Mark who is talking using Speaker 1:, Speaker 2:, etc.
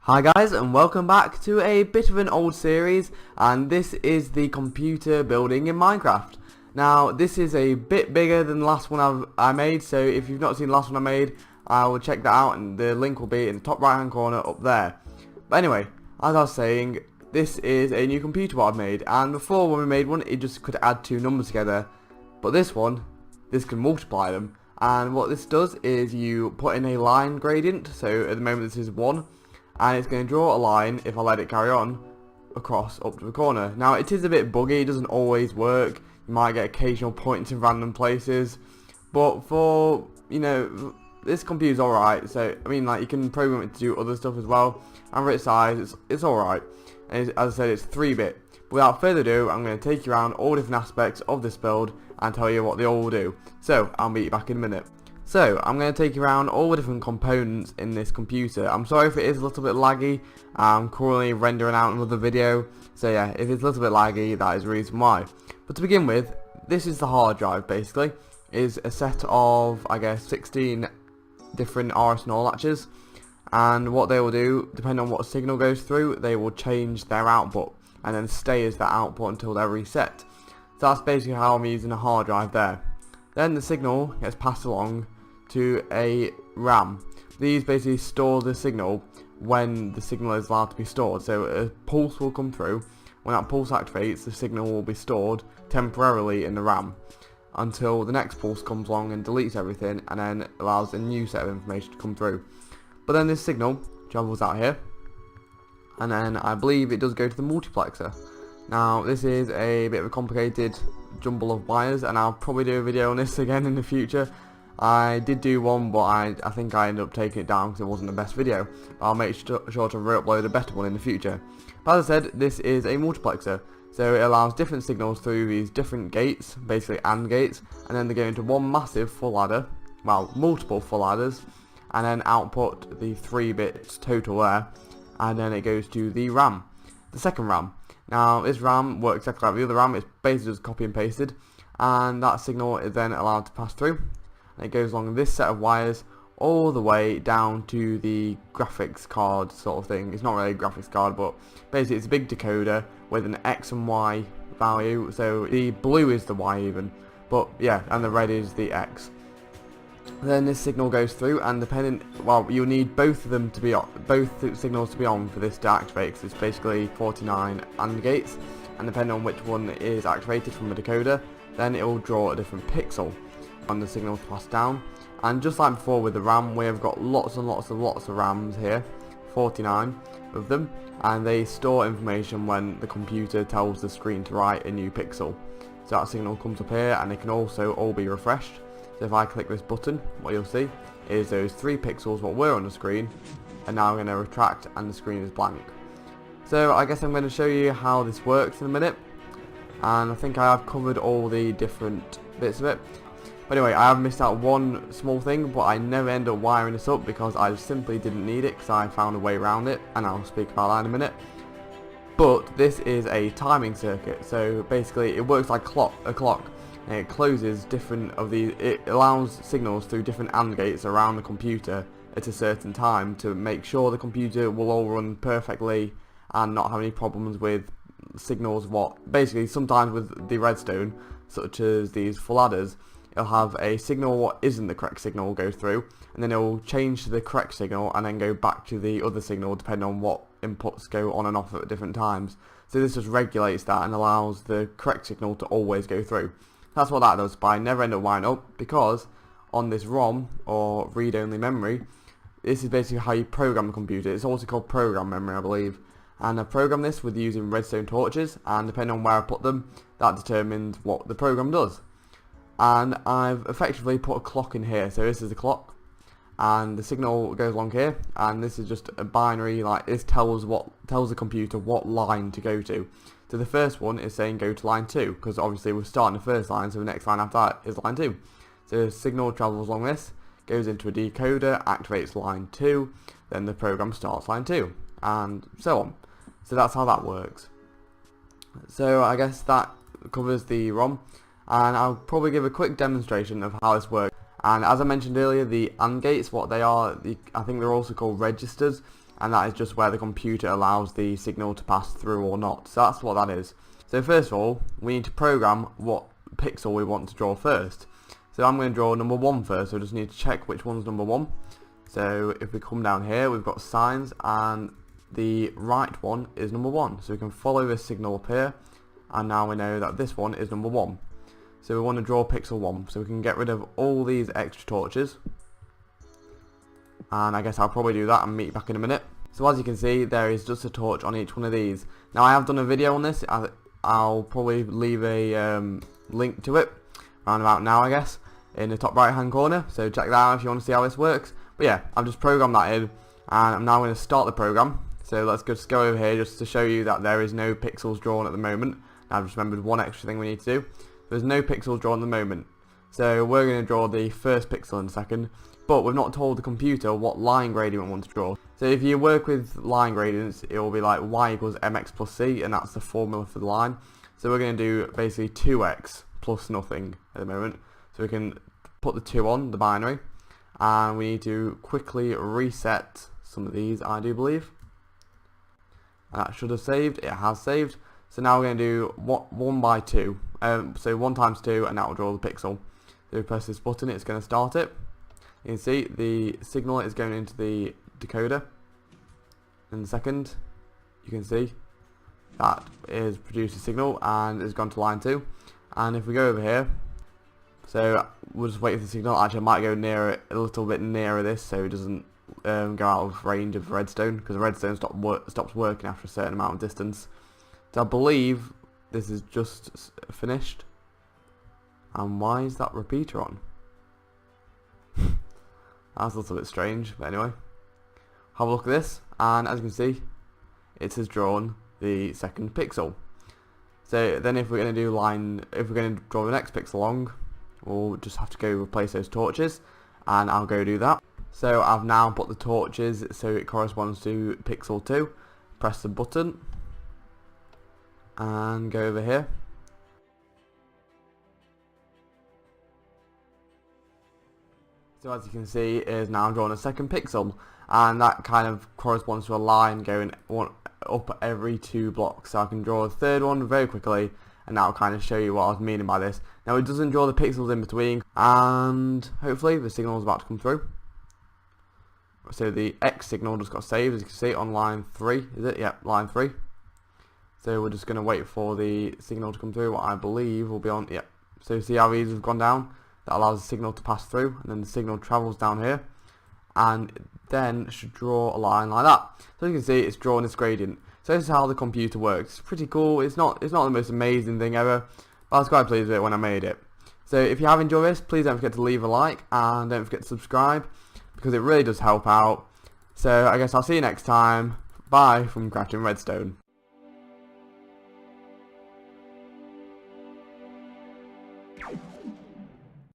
Speaker 1: Hi guys, and welcome back to a bit of an old series, and this is the computer building in Minecraft. Now this is a bit bigger than the last one I made, so if you've not seen the last one I made, I will check that out and the link will be in the top right hand corner up there. But anyway, as I was saying, this is a new computer what I've made, and before when we made one it just could add two numbers together, but this can multiply them, and what this does is you put in a line gradient. So at the moment this is 1, and it's going to draw a line, if I let it carry on, across up to the corner. Now it is a bit buggy, it doesn't always work, you might get occasional points in random places, but for, you know, this computer's alright. So I mean, like, you can program it to do other stuff as well, and for its size it's alright, and as I said, it's 3-bit. Without further ado, I'm going to take you around all different aspects of this build and tell you what they all do. So I'll meet you back in a minute. So I'm going to take you around all the different components in this computer. I'm sorry if it is a little bit laggy, I'm currently rendering out another video, so yeah, if it's a little bit laggy, that is the reason why. But to begin with, this is the hard drive. Basically is a set of, I guess, 16 different RS/NOR latches, and what they will do, depending on what signal goes through, they will change their output and then stay as that output until they're reset. So that's basically how I'm using a hard drive there. Then the signal gets passed along to a RAM. These basically store the signal when the signal is allowed to be stored. So a pulse will come through. When that pulse activates, the signal will be stored temporarily in the RAM until the next pulse comes along and deletes everything, and then allows a new set of information to come through. But then this signal travels out here, and then I believe it does go to the multiplexer. Now this is a bit of a complicated jumble of wires, and I'll probably do a video on this again in the future. I did do one, but I think I ended up taking it down because it wasn't the best video. I'll make sure to re-upload a better one in the future. But as I said, this is a multiplexer, so it allows different signals through these different gates, basically AND gates, and then they go into one massive full adder, well, multiple full adders, and then output the 3 bits total there, and then it goes to the RAM, the second RAM. Now this RAM works exactly like the other RAM, it's basically just copy and pasted, and that signal is then allowed to pass through. And it goes along this set of wires all the way down to the graphics card sort of thing. It's not really a graphics card, but basically it's a big decoder with an X and Y value. So the blue is the Y even, but yeah, and the red is the X. Then this signal goes through, and depending, well, you'll need both of them to be on, both signals to be on for this to activate, because it's basically 49 AND gates, and depending on which one is activated from the decoder, then it will draw a different pixel on the signal to pass down. And just like before with the RAM, we have got lots and lots of RAMs here, 49 of them, and they store information when the computer tells the screen to write a new pixel. So that signal comes up here, and they can also all be refreshed. So if I click this button, what you'll see is those 3 pixels what were on the screen are now going to retract, and the screen is blank. So I guess I'm going to show you how this works in a minute, and I think I have covered all the different bits of it. But anyway, I have missed out one small thing, but I never end up wiring this up because I simply didn't need it, because I found a way around it, and I'll speak about that in a minute. But this is a timing circuit, so basically it works like a clock, and it closes different of the, it allows signals through different AND gates around the computer at a certain time to make sure the computer will all run perfectly and not have any problems with signals. What basically sometimes with the Redstone, such as these full adders, it'll have a signal what isn't the correct signal go through, and then it will change to the correct signal and then go back to the other signal depending on what inputs go on and off at different times. So this just regulates that and allows the correct signal to always go through. That's what that does, but I never end up wiring up because on this ROM, or read-only memory, this is basically how you program the computer. It's also called program memory, I believe. And I program this with using redstone torches, and depending on where I put them, that determines what the program does. And I've effectively put a clock in here. So this is the clock, and the signal goes along here, and this is just a binary, like this tells the computer what line to go to. So the first one is saying go to line 2, because obviously we're starting the first line, so the next line after that is line 2. So the signal travels along this, goes into a decoder, activates line 2, then the program starts line 2, and so on. So that's how that works. So I guess that covers the ROM, and I'll probably give a quick demonstration of how this works. And as I mentioned earlier, the AND gates, what they are, I think they're also called registers, and that is just where the computer allows the signal to pass through or not. So that's what that is. So first of all, we need to program what pixel we want to draw first. So I'm going to draw number 1 first, so I just need to check which one's number 1. So if we come down here, we've got signs, and the right one is number 1. So we can follow this signal up here, and now we know that this one is number 1. So we want to draw pixel 1, so we can get rid of all these extra torches. And I guess I'll probably do that and meet you back in a minute. So as you can see, there is just a torch on each one of these. Now I have done a video on this. I'll probably leave a link to it around about now, I guess, in the top right hand corner. So check that out if you want to see how this works. But yeah, I've just programmed that in, and I'm now going to start the program. So let's just go over here just to show you that there is no pixels drawn at the moment. Now I've just remembered one extra thing we need to do. There's no pixels drawn at the moment. So we're going to draw the first pixel in a second, but we've not told the computer what line gradient we want to draw. So if you work with line gradients, it will be like y equals mx plus c, and that's the formula for the line. So we're going to do basically 2x plus nothing at the moment. So we can put the 2 on, the binary, and we need to quickly reset some of these, I do believe. And that should have saved. It has saved. So now we're going to do 1 by 2. So 1 times 2, and that will draw the pixel. So we press this button, it's going to start it. You can see the signal is going into the decoder. In a second, you can see that is produced a signal and it's gone to line 2. And if we go over here, so we'll just wait for the signal. Actually, I might go nearer, a little bit nearer this, so it doesn't go out of range of redstone, because redstone stops working after a certain amount of distance. So I believe this is just finished. And why is that repeater on? That's a little bit strange, but anyway. Have a look at this, and as you can see, it has drawn the second pixel. So then if we're going to do if we're going to draw the next pixel along, we'll just have to go replace those torches, and I'll go do that. So I've now put the torches so it corresponds to pixel 2. Press the button, and go over here. So as you can see, it is now drawn a second pixel, and that kind of corresponds to a line going up every 2 blocks. So I can draw a third one very quickly, and that'll kind of show you what I was meaning by this. Now it doesn't draw the pixels in between, and hopefully the signal is about to come through. So the X signal just got saved, as you can see, on line 3, is it? Yep, line 3. So we're just going to wait for the signal to come through, what I believe will be on, yep. So see how these have gone down? That allows the signal to pass through, and then the signal travels down here, and then should draw a line like that. So you can see it's drawing this gradient. So this is how the computer works. It's pretty cool. It's not the most amazing thing ever, but I was quite pleased with it when I made it. So if you have enjoyed this, please don't forget to leave a like, and don't forget to subscribe, because it really does help out. So I guess I'll see you next time. Bye from Crafting Redstone.